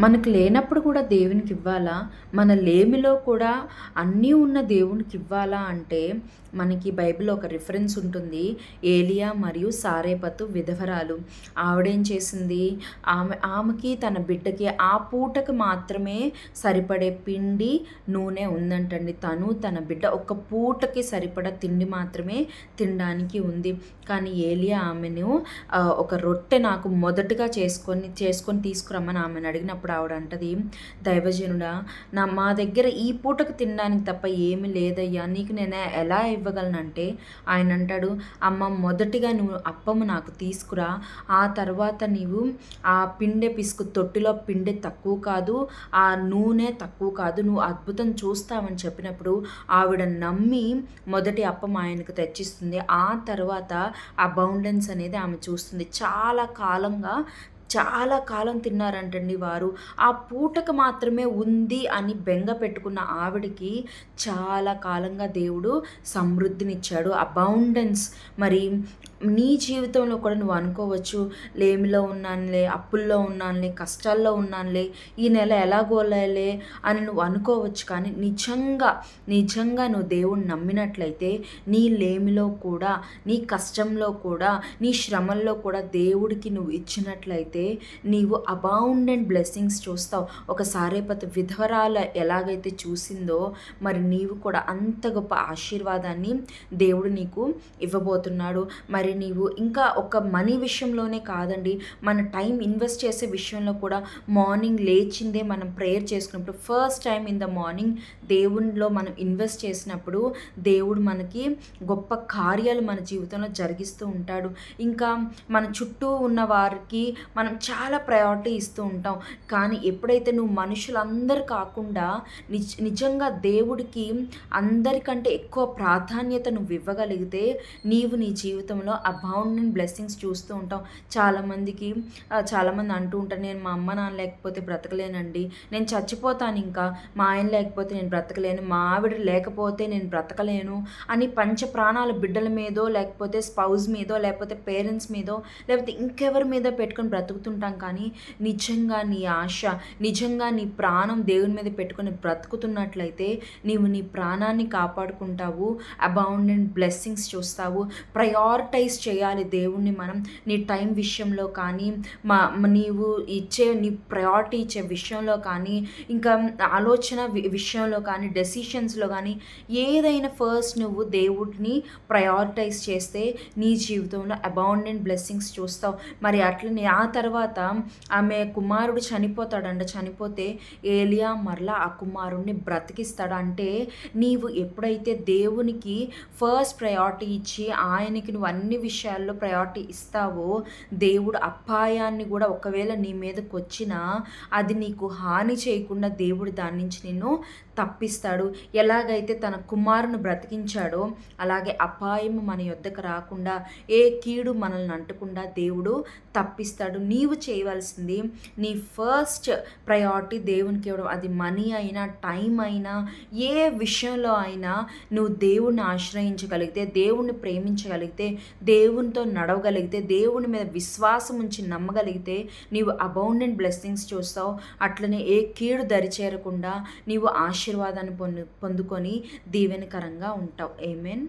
మనకు లేనప్పుడు కూడా దేవునికి ఇవ్వాలా? మన లేమిలో కూడా అన్నీ ఉన్న దేవునికి ఇవ్వాలా అంటే, మనకి బైబిల్‌లో ఒక రిఫరెన్స్ ఉంటుంది. ఏలియా మరియు సారేపతు విధవరాలు. ఆవిడేం చేసింది? ఆమెకి తన బిడ్డకి ఆ పూటకి మాత్రమే సరిపడే పిండి, నూనె ఉందంటండి. తను తన బిడ్డ ఒక పూటకి సరిపడా తిండి మాత్రమే తినడానికి ఉంది. కానీ ఏలియా ఆమెను ఒక రొట్టె నాకు మొదటగా చేసుకొని తీసుకురమ్మని ఆమెను అడిగినప్పుడు ఆవిడ అంటది, దైవజనుడా, మా దగ్గర ఈ పూటకు తినడానికి తప్ప ఏమీ లేదయ్యా, నీకు నేను ఎలా ఇవ్వగలనంటే ఆయన అంటాడు, అమ్మ మొదటిగా నువ్వు అప్పము నాకు తీసుకురా, ఆ తర్వాత నీవు ఆ పిండె పిసుకు తొట్టిలో పిండె తక్కువ కాదు, ఆ నూనె తక్కువ కాదు, నువ్వు అద్భుతం చూస్తావని చెప్పినప్పుడు ఆవిడ నమ్మి మొదటి అప్పం ఆయనకు తెచ్చిస్తుంది. ఆ తర్వాత అబౌండెన్స్ అనేది ఆమె చూస్తుంది. చాలా కాలం తిన్నారంటండి వారు. ఆ పూటకు మాత్రమే ఉంది అని బెంగ పెట్టుకున్న ఆవిడకి చాలా కాలంగా దేవుడు సమృద్ధినిచ్చాడు. అబౌండెన్స్. మరి నీ జీవితంలో కూడా నువ్వు అనుకోవచ్చు, లేమిలో ఉన్నానులే, అప్పుల్లో ఉన్నానులే, కష్టాల్లో ఉన్నానులే, ఈ నెల ఎలాగోలే అని నువ్వు అనుకోవచ్చు. కానీ నిజంగా నువ్వు దేవుణ్ణి నమ్మినట్లయితే నీ లేమిలో కూడా, నీ కష్టంలో కూడా, నీ శ్రమల్లో కూడా దేవుడికి నువ్వు ఇచ్చినట్లయితే నీవు అబౌండెంట్ బ్లెస్సింగ్స్ చూస్తావు. ఒక సారేపతు విధవరాల ఎలాగైతే చూసిందో మరి నీవు కూడా అంత గొప్ప ఆశీర్వాదాన్ని దేవుడు నీకు ఇవ్వబోతున్నాడు. మరి నీవు ఇంకా ఒక మనీ విషయంలోనే కాదండి, మన టైం ఇన్వెస్ట్ చేసే విషయంలో కూడా మార్నింగ్ లేచిందే మనం ప్రేయర్ చేసుకున్నప్పుడు first time in the morning దేవునిలో మనం ఇన్వెస్ట్ చేసినప్పుడు దేవుడు మనకి గొప్ప కార్యాలు మన జీవితంలో జరిగిస్తూ ఉంటాడు. ఇంకా మన చుట్టూ ఉన్న వారికి మనం చాలా ప్రయారిటీ ఇస్తూ ఉంటాం. కానీ ఎప్పుడైతే నువ్వు మనుషులందరూ కాకుండా నిజంగా దేవుడికి అందరికంటే ఎక్కువ ప్రాధాన్యత నువ్వు ఇవ్వగలిగితే నీవు నీ జీవితంలో అబౌండెంట్ బ్లెస్సింగ్స్ చూస్తూ ఉంటావు. చాలామంది అంటూ ఉంటారు, నేను మా అమ్మ నాన్న లేకపోతే బ్రతకలేనండి, నేను చచ్చిపోతాను, ఇంకా మా ఆయన లేకపోతే నేను బ్రతకలేను, మా ఆవిడ లేకపోతే నేను బ్రతకలేను అని పంచ ప్రాణాల బిడ్డల మీదో లేకపోతే స్పౌజ్ మీదో లేకపోతే పేరెంట్స్ మీదో లేకపోతే ఇంకెవరి మీద పెట్టుకొని బ్రతుకుతుంటాం. కానీ నిజంగా నీ ఆశ, నిజంగా నీ ప్రాణం దేవుని మీద పెట్టుకొని బ్రతుకుతున్నట్లయితే నీవు నీ ప్రాణాన్ని కాపాడుకుంటావు, అబౌండెంట్ బ్లెస్సింగ్స్ చూస్తావు. ప్రయారిటైజ్ చేయాలి దేవుణ్ణి మనం. నీ టైం విషయంలో కానీ, నీవు నీ ప్రయారిటీ ఇచ్చే విషయంలో కానీ, ఇంకా ఆలోచన విషయంలో కానీ, డెసిషన్స్లో కానీ ఏదైనా ఫస్ట్ నువ్వు దేవుడిని ప్రయారిటైజ్ చేస్తే నీ జీవితంలో అబౌండెంట్ బ్లెస్సింగ్స్ చూస్తావు. మరి అట్లనే ఆ తర్వాత ఆమె కుమారుడు చనిపోతే ఏలియా మరలా ఆ కుమారుడిని బ్రతికిస్తాడు. అంటే నీవు ఎప్పుడైతే దేవునికి ఫస్ట్ ప్రయారిటీ ఇచ్చి ఆయనకి నువ్వు అన్ని విషయాల్లో ప్రయారిటీ ఇస్తావో దేవుడు అపాయాన్ని కూడా ఒకవేళ నీ మీదకి వచ్చినా అది నీకు హాని చేయకుండా దేవుడు దాని నుంచి నిన్ను తప్పిస్తాడు. ఎలాగైతే తన కుమారుని బ్రతికించాడో అలాగే అపాయం మన యొద్దకు రాకుండా, ఏ కీడు మనల్ని అంటకుండా దేవుడు తప్పిస్తాడు. నీవు చేయవలసింది నీ ఫస్ట్ ప్రయారిటీ దేవునికి ఇవ్వడం. అది మనీ అయినా, టైం అయినా, ఏ విషయంలో అయినా నువ్వు దేవుణ్ణి ఆశ్రయించగలిగితే, దేవుణ్ణి ప్రేమించగలిగితే, దేవునితో నడవగలిగితే, దేవుని మీద విశ్వాసం ఉంచి నమ్మగలిగితే నీవు అబౌండెంట్ బ్లెస్సింగ్స్ చూస్తావు. అట్లనే ఏ కీడు దరిచేరకుండా నీవు ఆశీర్వాదాన్ని పొందుకొని దీవెనకరంగా ఉంటావు. ఆమేన్.